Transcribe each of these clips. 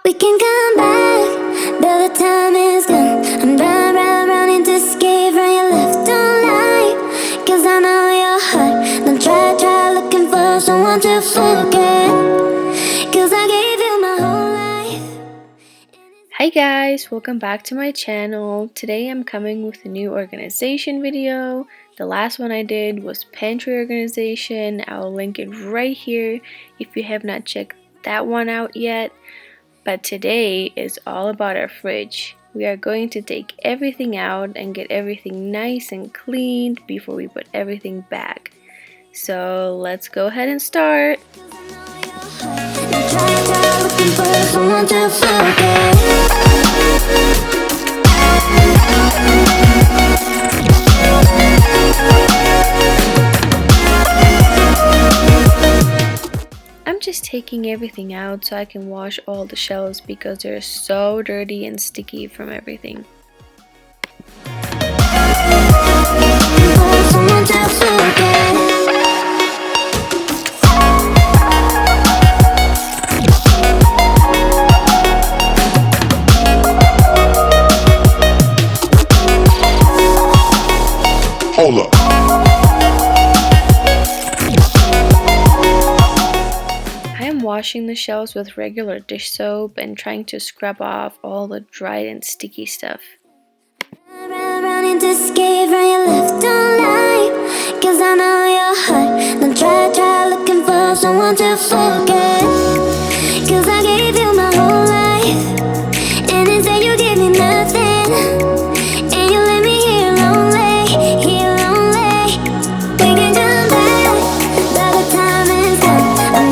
We can come back, but the time is gone. I'm running to escape from your left, don't lie. Cause I know your heart. Don't try looking for someone to forget. Cause I gave you my whole life. Hi guys, welcome back to my channel. Today I'm coming with a new organization video. The last one I did was pantry organization. I'll link it right here if you have not checked that one out yet. But today is all about our fridge. We are going to take everything out and get everything nice and cleaned before we put everything back. So let's go ahead and start. I'm just taking everything out so I can wash all the shelves because they're so dirty and sticky from everything. Hold up. Washing the shelves with regular dish soap and trying to scrub off all the dried and sticky stuff. Running to escape from your left, don't lie. Cause I know your heart. Don't try looking for someone to forget. Cause I gave you my whole life, and instead you gave me nothing. And you left me here lonely, here lonely. We can come back, but the time is gone. I'm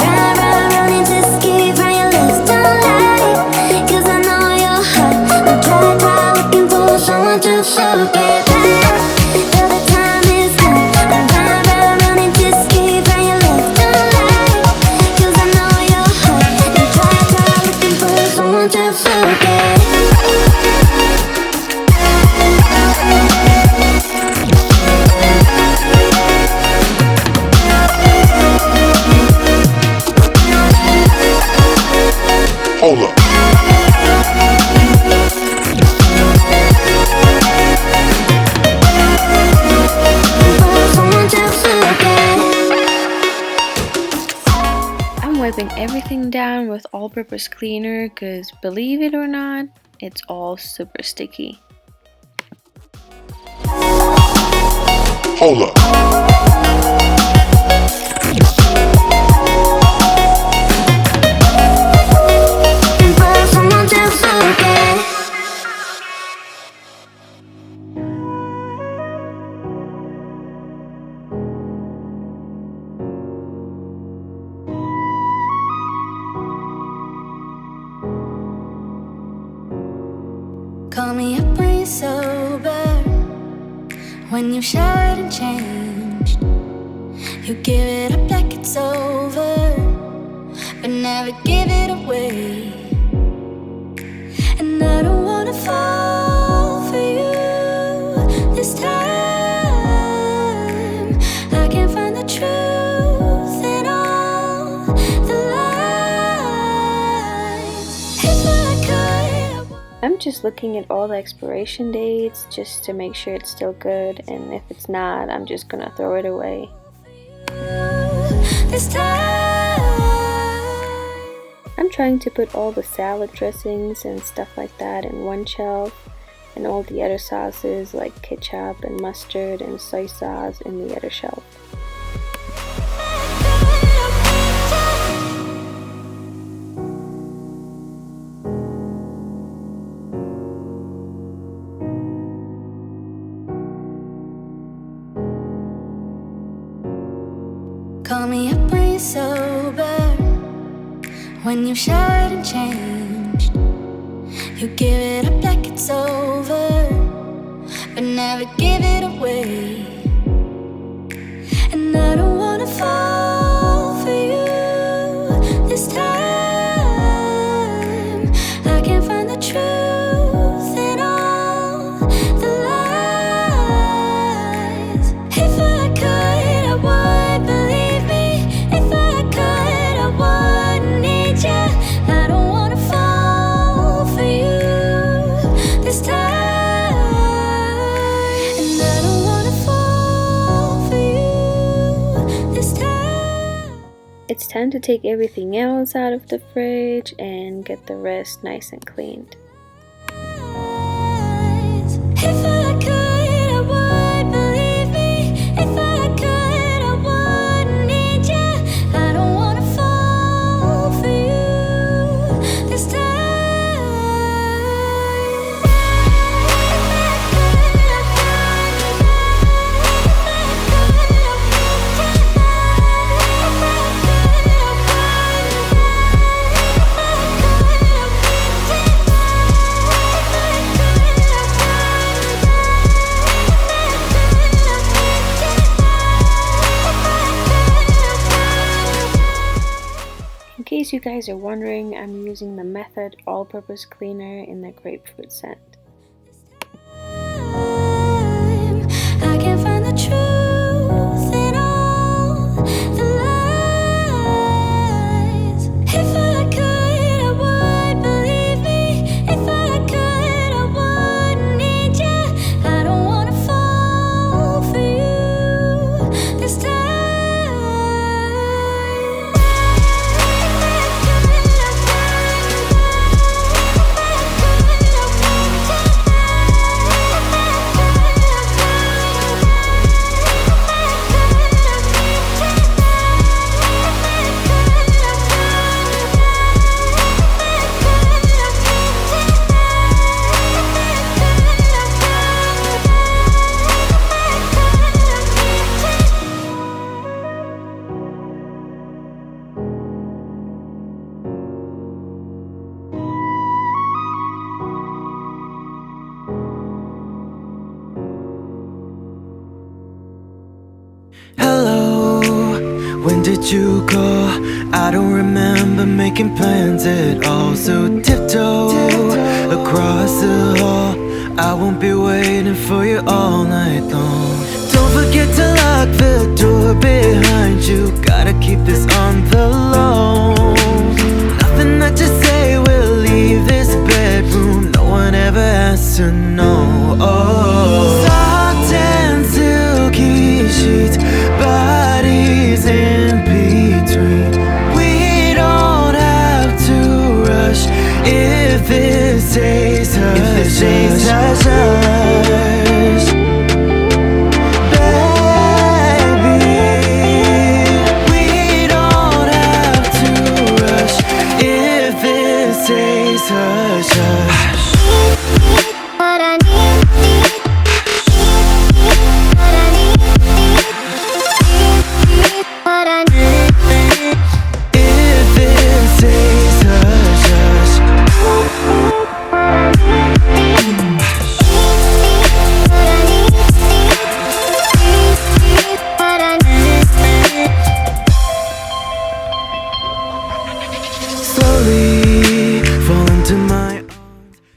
running to escape from your left, don't lie. Cause I know your heart. Don't try looking for someone to forget. But the time is gone. I'm running to escape from your left, don't lie. Cause I know your heart. Don't try looking for someone to forget. Hold up. I'm wiping everything down with all-purpose cleaner because believe it or not, it's all super sticky. Hold up. Call me up when you're sober, when you showered and changed. You give it up like it's over, but never give it away. And I don't wanna fall for you this time. I can't find the truth in all the lies. If I could, I'm just looking at all the expiration dates just to make sure it's still good, and if it's not, I'm just gonna throw it away. this time. I'm trying to put all the salad dressings and stuff like that in one shelf, and all the other sauces like ketchup and mustard and soy sauce in the other shelf. Call me up when you're sober, when you showered and changed. You give it up like it's over, but never give it away. And I don't wanna fall for you this time. I can't find the truth in all the lies. If I could, I would believe me. If I could, I would need you. I don't wanna fall it's time to take everything else out of the fridge and get the rest nice and cleaned. If I could, I would, believe me. If I could, I would need you. I don't wanna fall for you this time. In case you guys are wondering, I'm using the Method all-purpose cleaner in the grapefruit scent. I can't find the truth in all the lies. If I could, I would, believe me. If I could, I would need you. I don't wanna fall for you this time. Hello, when did you call? I don't remember making plans at all. So tiptoe across the hall. I won't be waiting for you all night long. Don't forget to lock the door behind you. Gotta keep this on the low. Nothing that you say will leave this bedroom. No one ever has to know. Oh, soft and silky sheets, bodies in between. We don't have to rush if it stays hush, hush. Baby, we don't have to rush if it stays hush, hush. What I need, what I need. If it stays hush, hush. Slowly fall into my arms.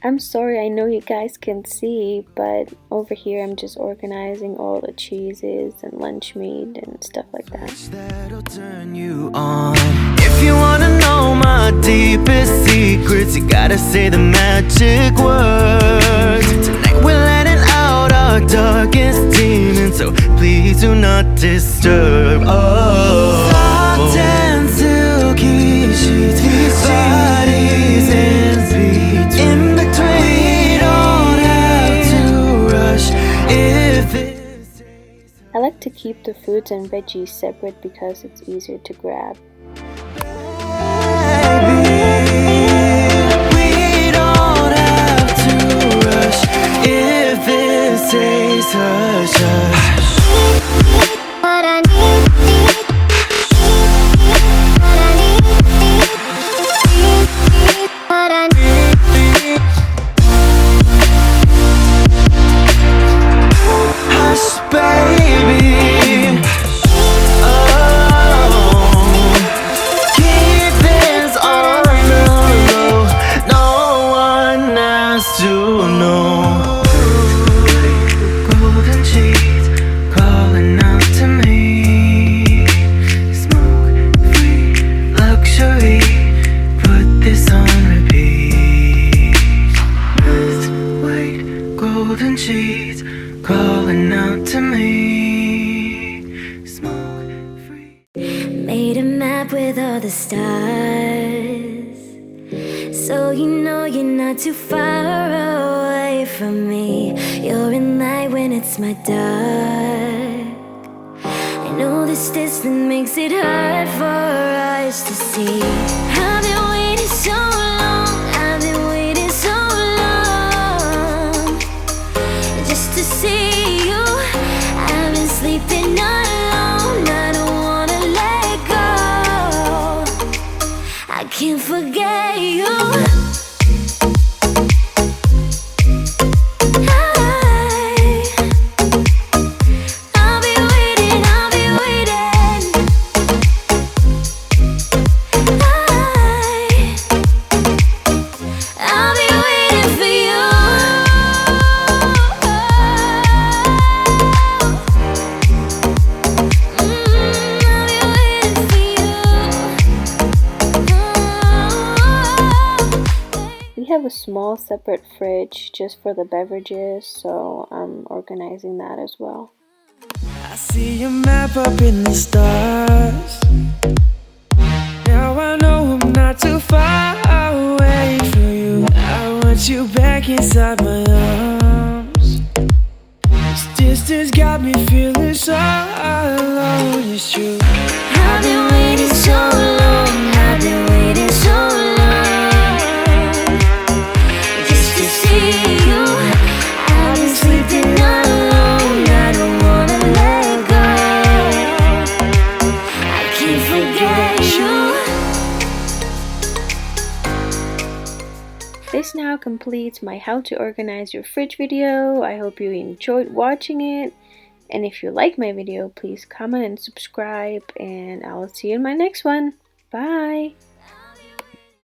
I'm sorry, I know you guys can see, but over here I'm just organizing all the cheeses and lunch meat and stuff like that. That'll turn you on. If you wanna know my deepest secrets, you gotta say the magic words. Tonight we're letting out our darkest demons, so please do not disturb. Oh, soft and silky sheets, bodies in between. We don't have to rush if it stays. I like to keep the fruits and veggies separate because it's easier to grab. We don't have to rush if it stays hush, hush. What I need, what I need, what I need. Hush, baby. Oh, the stars. So you know you're not too far away from me. You're in night when it's my dark. I know this distance makes it hard for us to see. I've been waiting so long, I've been waiting so long, just to see you. I've been sleeping alone, I don't wanna let go. I can't forget you. We have a small separate fridge just for the beverages, so I'm organizing that as well. I see a map up in the stars. Now I know I'm not too far away from you. I want you back inside my arms. This distance got me feeling so alone. It's true. I've been waiting so long, I've been waiting so long, just to see you. I've been sleeping alone, I don't wanna let go. I can't forget you. This now completes my how to organize your fridge video. I hope you enjoyed watching it. And if you like my video, please comment and subscribe, and I will see you in my next one. Bye!